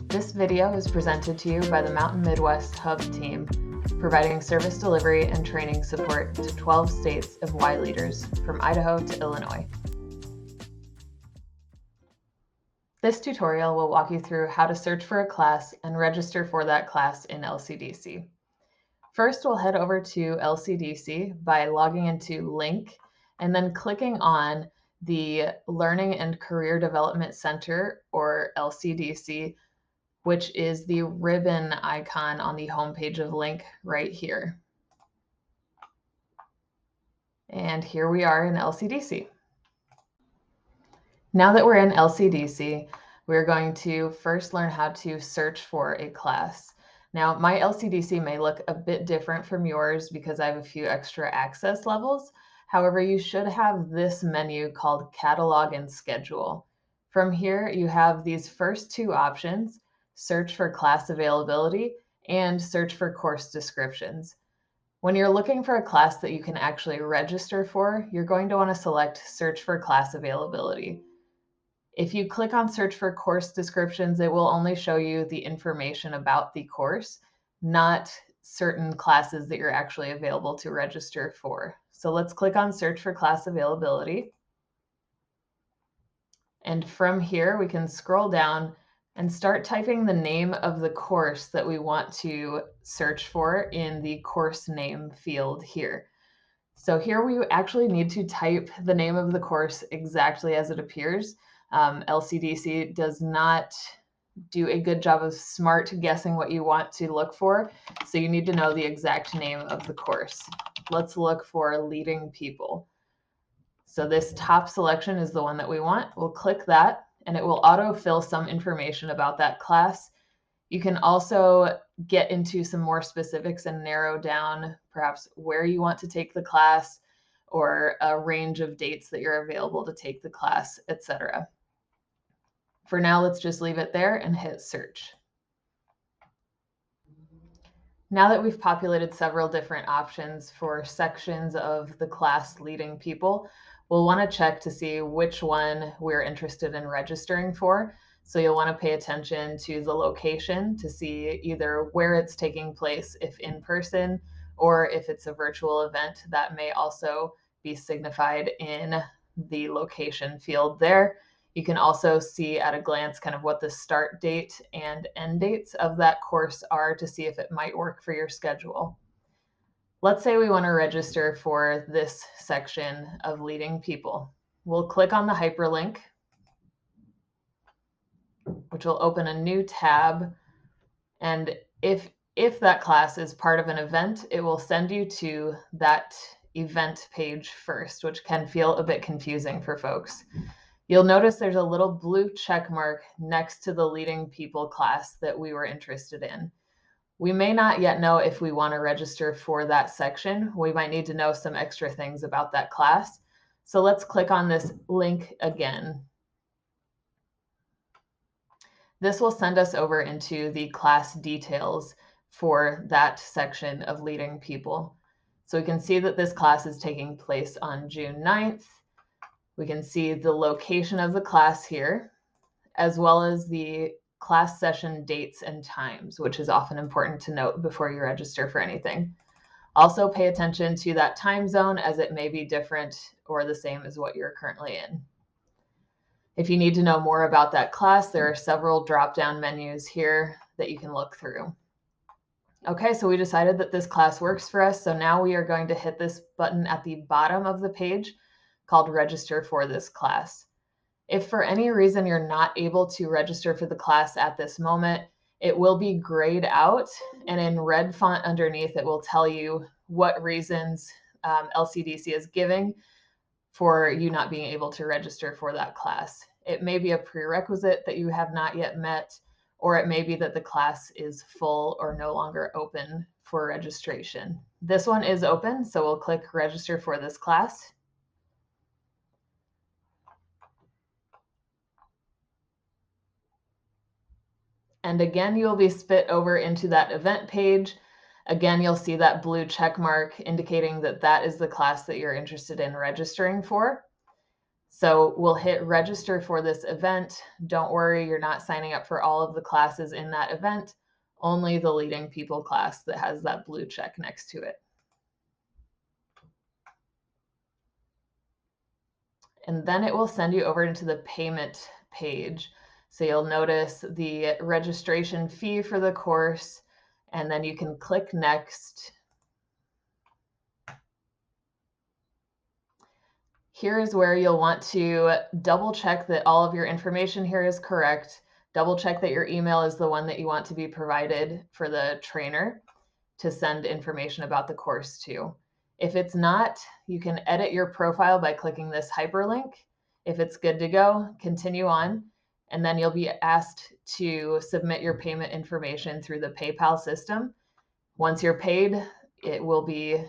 This video is presented to you by the Mountain Midwest Hub team, providing service delivery and training support to 12 states of Y leaders from Idaho to Illinois. This tutorial will walk you through how to search for a class and register for that class in LCDC. First, we'll head over to LCDC by logging into Link and then clicking on the Learning and Career Development Center, or LCDC, which is the ribbon icon on the homepage of Link right here. And here we are in LCDC. Now that we're in LCDC, we're going to first learn how to search for a class. Now, my LCDC may look a bit different from yours because I have a few extra access levels. However, you should have this menu called Catalog and Schedule. From here, you have these first two options: search for class availability and search for course descriptions. When you're looking for a class that you can actually register for, you're going to want to select search for class availability. If you click on search for course descriptions, it will only show you the information about the course, not certain classes that you're actually available to register for. So let's click on search for class availability. And from here, we can scroll down and start typing the name of the course that we want to search for in the course name field here. So here we actually need to type the name of the course exactly as it appears. LCDC does not do a good job of smart guessing what you want to look for, so you need to know the exact name of the course. Let's look for Leading People. So this top selection is the one that we want. We'll click that, and it will autofill some information about that class. You can also get into some more specifics and narrow down perhaps where you want to take the class, or a range of dates that you're available to take the class, etc. For now, let's just leave it there and hit search. Now that we've populated several different options for sections of the class Leading People, we'll want to check to see which one we're interested in registering for. So you'll want to pay attention to the location to see either where it's taking place, if in person, or if it's a virtual event. That may also be signified in the location field there. You can also see at a glance kind of what the start date and end dates of that course are to see if it might work for your schedule. Let's say we want to register for this section of Leading People. We'll click on the hyperlink, which will open a new tab. And if that class is part of an event, it will send you to that event page first, which can feel a bit confusing for folks. You'll notice there's a little blue check mark next to the Leading People class that we were interested in. We may not yet know if we want to register for that section. We might need to know some extra things about that class. So let's click on this link again. This will send us over into the class details for that section of Leading People. So we can see that this class is taking place on June 9th. We can see the location of the class here, as well as the class session dates and times, which is often important to note before you register for anything. Also pay attention to that time zone, as it may be different or the same as what you're currently in. If you need to know more about that class, there are several drop-down menus here that you can look through. Okay, so we decided that this class works for us, so now we are going to hit this button at the bottom of the page called Register for this class. If for any reason you're not able to register for the class at this moment, it will be grayed out, and in red font underneath it will tell you what reasons LCDC is giving for you not being able to register for that class. It may be a prerequisite that you have not yet met, or it may be that the class is full or no longer open for registration. This one is open, so we'll click Register for this class. And again, you'll be spit over into that event page. Again, you'll see that blue check mark indicating that that is the class that you're interested in registering for. So we'll hit register for this event. Don't worry, you're not signing up for all of the classes in that event, only the Leading People class that has that blue check next to it. And then it will send you over into the payment page. So you'll notice the registration fee for the course, and then you can click next. Here is where you'll want to double check that all of your information here is correct. Double check that your email is the one that you want to be provided for the trainer to send information about the course to. If it's not, you can edit your profile by clicking this hyperlink. If it's good to go, continue on, and then you'll be asked to submit your payment information through the PayPal system. Once you're paid, it will be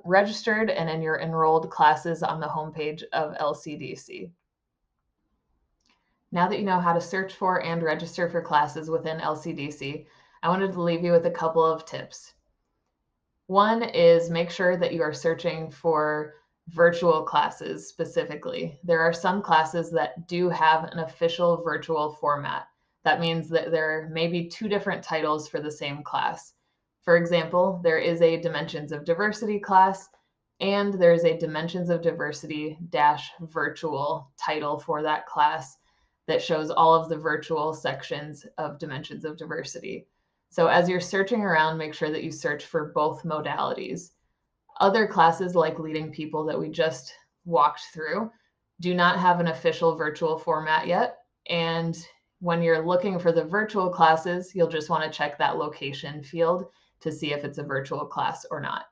registered and in your enrolled classes on the homepage of LCDC. Now that you know how to search for and register for classes within LCDC, I wanted to leave you with a couple of tips. One is make sure that you are searching for virtual classes specifically. There are some classes that do have an official virtual format. That means that there may be two different titles for the same class. For example, there is a Dimensions of Diversity class, and there's a Dimensions of Diversity -virtual title for that class that shows all of the virtual sections of Dimensions of Diversity. So as you're searching around, make sure that you search for both modalities. Other classes like Leading People that we just walked through do not have an official virtual format yet. And when you're looking for the virtual classes, you'll just want to check that location field to see if it's a virtual class or not.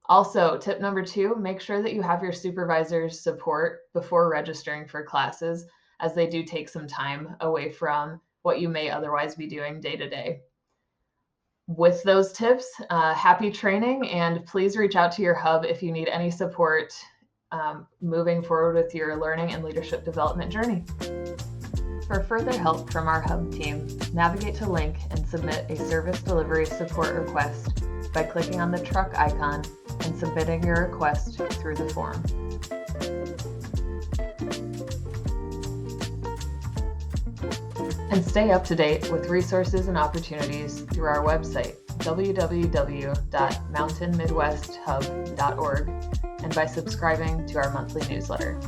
Also, tip number 2, make sure that you have your supervisor's support before registering for classes, as they do take some time away from what you may otherwise be doing day to day. With those tips, happy training, and please reach out to your hub if you need any support moving forward with your learning and leadership development journey. For further help from our hub team, navigate to link and submit a service delivery support request by clicking on the truck icon and submitting your request through the form. And stay up to date with resources and opportunities through our website, www.mountainmidwesthub.org, and by subscribing to our monthly newsletter.